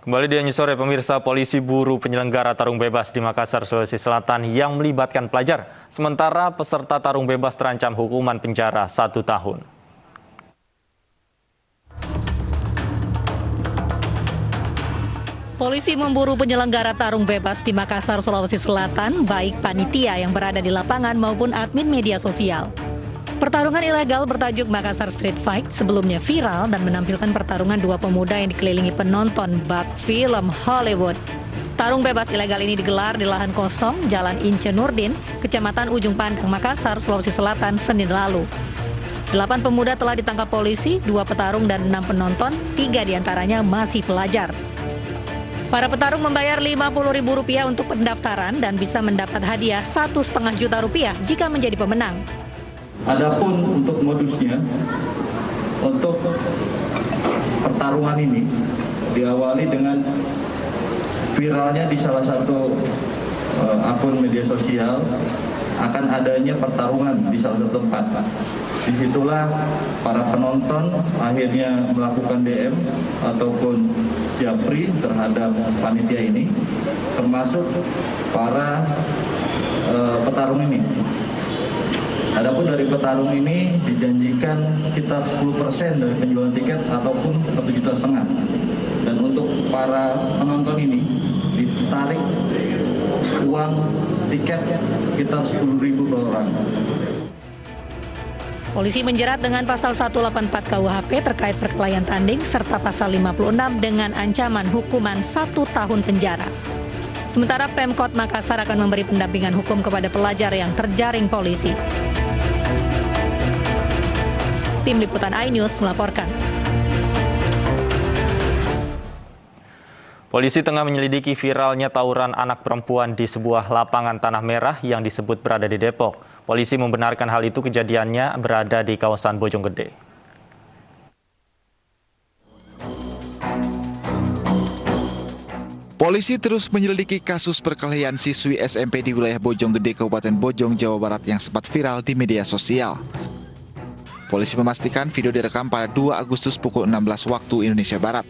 Kembali di News Sore, pemirsa, polisi buru penyelenggara tarung bebas di Makassar, Sulawesi Selatan yang melibatkan pelajar. Sementara peserta tarung bebas terancam hukuman penjara 1 tahun. Polisi memburu penyelenggara tarung bebas di Makassar, Sulawesi Selatan, baik panitia yang berada di lapangan maupun admin media sosial. Pertarungan ilegal bertajuk Makassar Street Fight sebelumnya viral dan menampilkan pertarungan dua pemuda yang dikelilingi penonton bak film Hollywood. Tarung bebas ilegal ini digelar di lahan kosong Jalan Ince Nurdin, Kecamatan Ujung Pandang, Makassar, Sulawesi Selatan, Senin lalu. 8 pemuda telah ditangkap polisi, 2 petarung dan 6 penonton, 3 diantaranya masih pelajar. Para petarung membayar Rp50.000 untuk pendaftaran dan bisa mendapat hadiah Rp1,5 juta jika menjadi pemenang. Adapun untuk modusnya, untuk pertarungan ini diawali dengan viralnya di salah satu akun media sosial akan adanya pertarungan di salah satu tempat. Disitulah para penonton akhirnya melakukan DM ataupun japri terhadap panitia ini, termasuk para petarung ini. Adapun dari petarung ini dijanjikan sekitar 10% dari penjualan tiket ataupun 1,5 juta. Dan untuk para penonton ini ditarik uang tiket sekitar 10.000 per orang. Polisi menjerat dengan pasal 184 KUHP terkait perkelahian tanding serta pasal 56 dengan ancaman hukuman 1 tahun penjara. Sementara Pemkot Makassar akan memberi pendampingan hukum kepada pelajar yang terjaring polisi. Tim Liputan iNews melaporkan. Polisi tengah menyelidiki viralnya tawuran anak perempuan di sebuah lapangan tanah merah yang disebut berada di Depok. Polisi membenarkan hal itu kejadiannya berada di kawasan Bojonggede. Polisi terus menyelidiki kasus perkelahian siswi SMP di wilayah Bojonggede, Kabupaten Bojong, Jawa Barat yang sempat viral di media sosial. Polisi memastikan video direkam pada 2 Agustus pukul 16 waktu Indonesia Barat.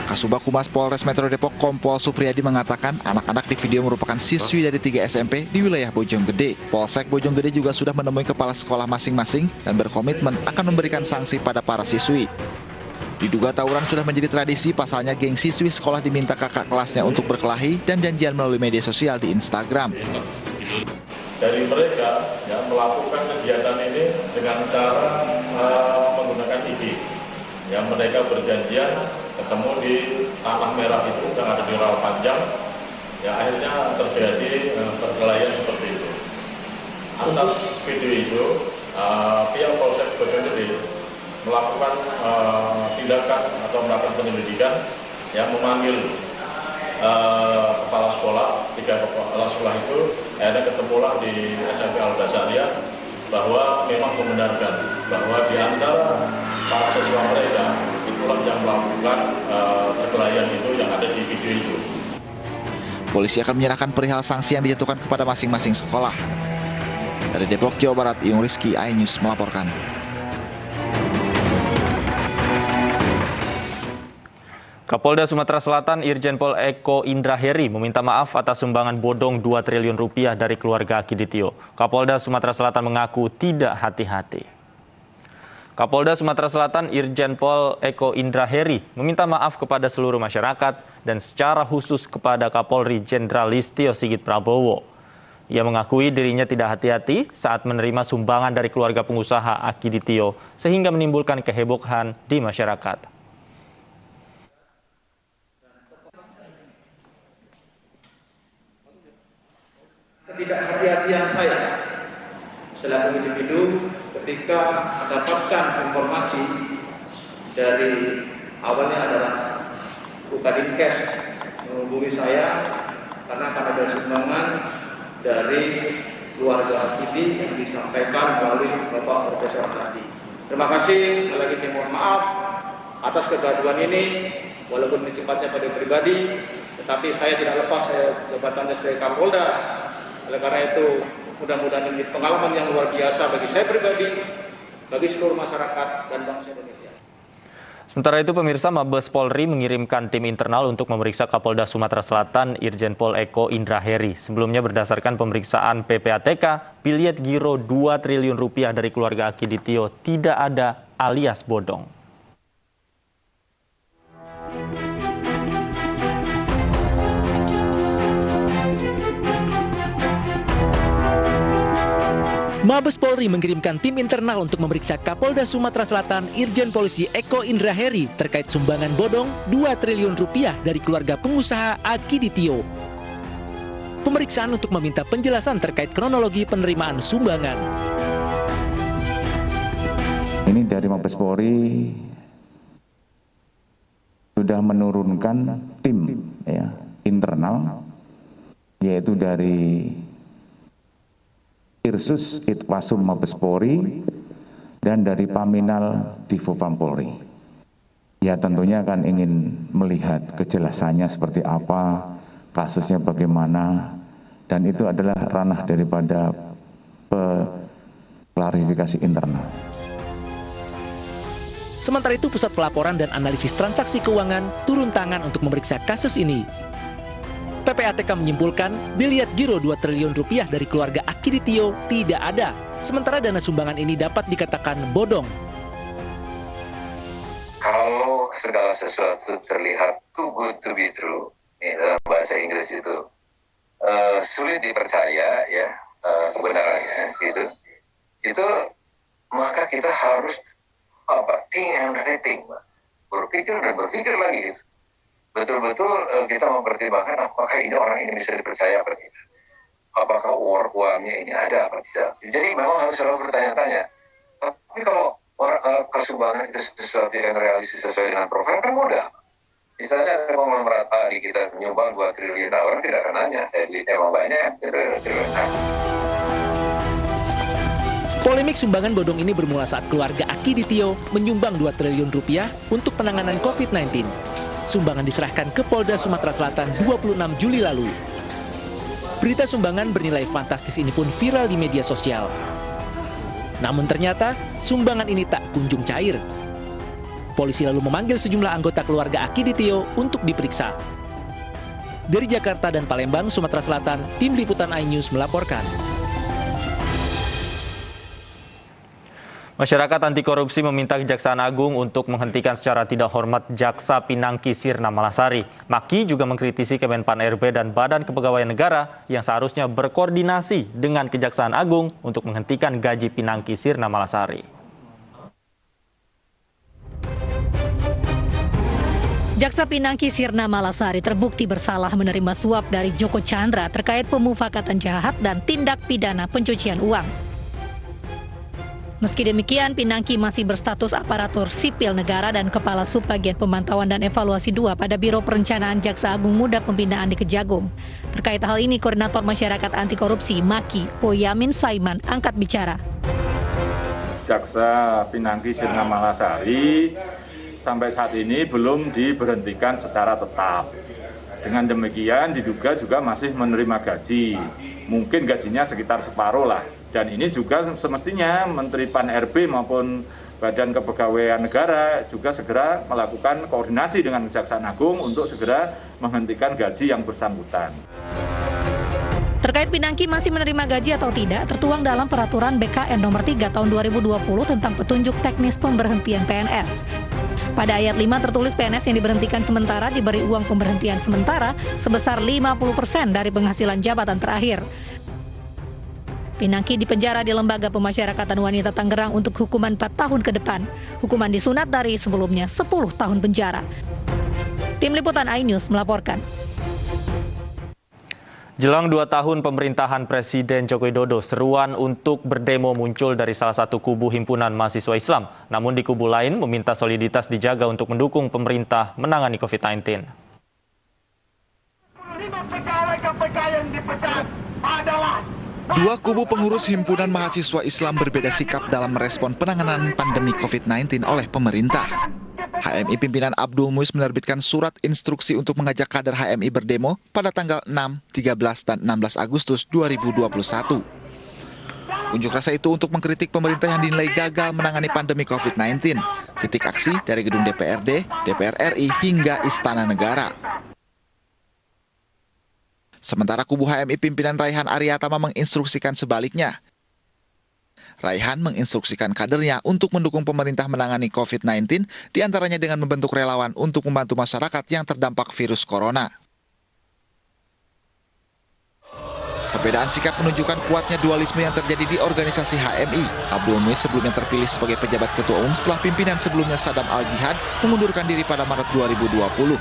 Kasubag Humas Polres Metro Depok Kompol Supriyadi mengatakan anak-anak di video merupakan siswi dari 3 SMP di wilayah Bojonggede. Polsek Bojonggede juga sudah menemui kepala sekolah masing-masing dan berkomitmen akan memberikan sanksi pada para siswi. Diduga tawuran sudah menjadi tradisi, pasalnya geng siswi sekolah diminta kakak kelasnya untuk berkelahi dan janjian melalui media sosial di Instagram. Dari mereka melakukan kegiatan ini dengan cara menggunakan IG. Yang mereka berjanjian ketemu di tanah merah itu yang ada di Rawa Panjang. Ya akhirnya terjadi perkelahian seperti itu. Atas video itu, pihak Polsek Bojonggede melakukan tindakan atau melakukan penyelidikan yang memanggil kepala sekolah, 3 kepala sekolah itu akhirnya ketemulah di SMP Al-Ghazaliyah bahwa memang membenarkan bahwa di antara para siswa mereka itulah yang melakukan perkelahian itu yang ada di video itu. Polisi akan menyerahkan perihal sanksi yang dijatuhkan kepada masing-masing sekolah. Dari Depok, Jawa Barat, Yung Rizky, iNews melaporkan. Kapolda Sumatera Selatan Irjen Pol Eko Indra Heri meminta maaf atas sumbangan bodong 2 triliun rupiah dari keluarga Akiditio. Kapolda Sumatera Selatan mengaku tidak hati-hati. Kapolda Sumatera Selatan Irjen Pol Eko Indra Heri meminta maaf kepada seluruh masyarakat dan secara khusus kepada Kapolri Jenderal Listio Sigit Prabowo. Ia mengakui dirinya tidak hati-hati saat menerima sumbangan dari keluarga pengusaha Akiditio sehingga menimbulkan kehebohan di masyarakat. Ketidakhati-hatian saya selaku individu ketika mendapatkan informasi dari awalnya adalah Ukadinkes menghubungi saya karena akan ada sumbangan dari keluarga Akidi yang disampaikan melalui Bapak Profesor tadi. Terima kasih, sekali lagi saya mohon maaf atas kegaduhan ini, walaupun ini sifatnya pada pribadi, tetapi saya tidak lepas jabatannya sebagai Kapolda. Oleh karena itu, mudah-mudahan ini pengalaman yang luar biasa bagi saya pribadi, bagi seluruh masyarakat dan bangsa Indonesia. Sementara itu, pemirsa, Mabes Polri mengirimkan tim internal untuk memeriksa Kapolda Sumatera Selatan Irjen Pol Eko Indraheri. Sebelumnya berdasarkan pemeriksaan PPATK, biliet giro 2 triliun rupiah dari keluarga Akiditio tidak ada alias bodong. Mabes Polri mengirimkan tim internal untuk memeriksa Kapolda Sumatera Selatan Irjen Polisi Eko Indraheri terkait sumbangan bodong 2 triliun rupiah dari keluarga pengusaha Akiditio. Pemeriksaan untuk meminta penjelasan terkait kronologi penerimaan sumbangan. Ini dari Mabes Polri sudah menurunkan tim internal, yaitu dari Irsus Itwasum Mabes Polri dan dari Paminal Divopam Polri. Ya, tentunya kan ingin melihat kejelasannya seperti apa, kasusnya bagaimana, dan itu adalah ranah daripada klarifikasi internal. Sementara itu, Pusat Pelaporan dan Analisis Transaksi Keuangan turun tangan untuk memeriksa kasus ini. PPATK menyimpulkan biliet giro 2 triliun rupiah dari keluarga Akiditio tidak ada, sementara dana sumbangan ini dapat dikatakan bodong. Kalau segala sesuatu terlihat too good to be true, dalam bahasa Inggris itu sulit dipercaya ya kebenarannya gitu. Itu maka kita harus think and rating, berpikir dan berpikir lagi gitu. Betul-betul kita mempertimbangkan apakah ini orang ini bisa dipercaya apa tidak, apakah uangnya ini ada apa tidak. Jadi memang harus selalu bertanya-tanya. Tapi kalau sumbangan itu sesuatu yang realistis sesuai dengan profil kan mudah. Misalnya ada pengumuman merata di kita nyumbang 2 triliun, orang tidak akan nanya, emang banyak gitu. Polemik sumbangan bodong ini bermula saat keluarga Akiditio menyumbang 2 triliun rupiah untuk penanganan COVID-19. Sumbangan diserahkan ke Polda Sumatera Selatan 26 Juli lalu. Berita sumbangan bernilai fantastis ini pun viral di media sosial. Namun ternyata sumbangan ini tak kunjung cair. Polisi lalu memanggil sejumlah anggota keluarga Akiditio untuk diperiksa. Dari Jakarta dan Palembang, Sumatera Selatan, Tim Liputan iNews melaporkan. Masyarakat anti korupsi meminta Kejaksaan Agung untuk menghentikan secara tidak hormat Jaksa Pinangki Sirna Malasari. Maki juga mengkritisi Kemenpan RB dan Badan Kepegawaian Negara yang seharusnya berkoordinasi dengan Kejaksaan Agung untuk menghentikan gaji Pinangki Sirna Malasari. Jaksa Pinangki Sirna Malasari terbukti bersalah menerima suap dari Joko Chandra terkait pemufakatan jahat dan tindak pidana pencucian uang. Meski demikian, Pinangki masih berstatus aparatur sipil negara dan Kepala Subbagian Pemantauan dan Evaluasi 2 pada Biro Perencanaan Jaksa Agung Muda Pembinaan di Kejagung. Terkait hal ini, Koordinator Masyarakat Anti Korupsi Maki, Boyamin Saiman, angkat bicara. Jaksa Pinangki Sirna Malasari sampai saat ini belum diberhentikan secara tetap. Dengan demikian diduga juga masih menerima gaji. Mungkin gajinya sekitar separuh lah. Dan ini juga semestinya Menteri Pan RB maupun Badan Kepegawaian Negara juga segera melakukan koordinasi dengan Kejaksaan Agung untuk segera menghentikan gaji yang bersangkutan. Terkait Pinangki masih menerima gaji atau tidak, tertuang dalam Peraturan BKN Nomor 3 Tahun 2020 tentang petunjuk teknis pemberhentian PNS. Pada ayat 5 tertulis PNS yang diberhentikan sementara diberi uang pemberhentian sementara sebesar 50% dari penghasilan jabatan terakhir. Pinangki dipenjara di Lembaga Pemasyarakatan Wanita Tangerang untuk hukuman 4 tahun ke depan. Hukuman disunat dari sebelumnya 10 tahun penjara. Tim Liputan iNews melaporkan. Jelang 2 tahun pemerintahan Presiden Joko Widodo, seruan untuk berdemo muncul dari salah satu kubu himpunan mahasiswa Islam. Namun di kubu lain meminta soliditas dijaga untuk mendukung pemerintah menangani COVID-19. 5 pegawai KPK yang dipecat adalah Dua kubu pengurus himpunan mahasiswa Islam berbeda sikap dalam merespon penanganan pandemi COVID-19 oleh pemerintah. HMI pimpinan Abdul Muiz menerbitkan surat instruksi untuk mengajak kader HMI berdemo pada tanggal 6, 13, dan 16 Agustus 2021. Unjuk rasa itu untuk mengkritik pemerintah yang dinilai gagal menangani pandemi COVID-19. Titik aksi dari gedung DPRD, DPR RI hingga Istana Negara. Sementara kubu HMI pimpinan Raihan Aryatama menginstruksikan sebaliknya. Raihan menginstruksikan kadernya untuk mendukung pemerintah menangani COVID-19, diantaranya dengan membentuk relawan untuk membantu masyarakat yang terdampak virus corona. Perbedaan sikap menunjukkan kuatnya dualisme yang terjadi di organisasi HMI. Abdul Muiz sebelumnya terpilih sebagai pejabat ketua umum setelah pimpinan sebelumnya Sadam Al-Jihad mengundurkan diri pada Maret 2020.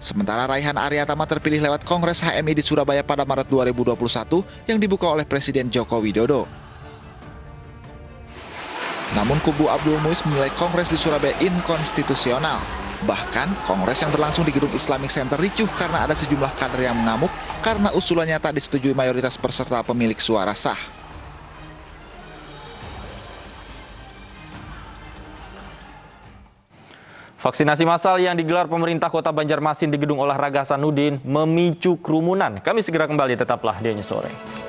Sementara Raihan Aryatama terpilih lewat Kongres HMI di Surabaya pada Maret 2021 yang dibuka oleh Presiden Joko Widodo. Namun kubu Abdul Muiz menilai Kongres di Surabaya inkonstitusional. Bahkan Kongres yang berlangsung di Gedung Islamic Center ricuh karena ada sejumlah kader yang mengamuk karena usulannya tak disetujui mayoritas peserta pemilik suara sah. Vaksinasi massal yang digelar pemerintah Kota Banjarmasin di Gedung Olahraga Hasanuddin memicu kerumunan. Kami segera kembali, tetaplah di News Sore.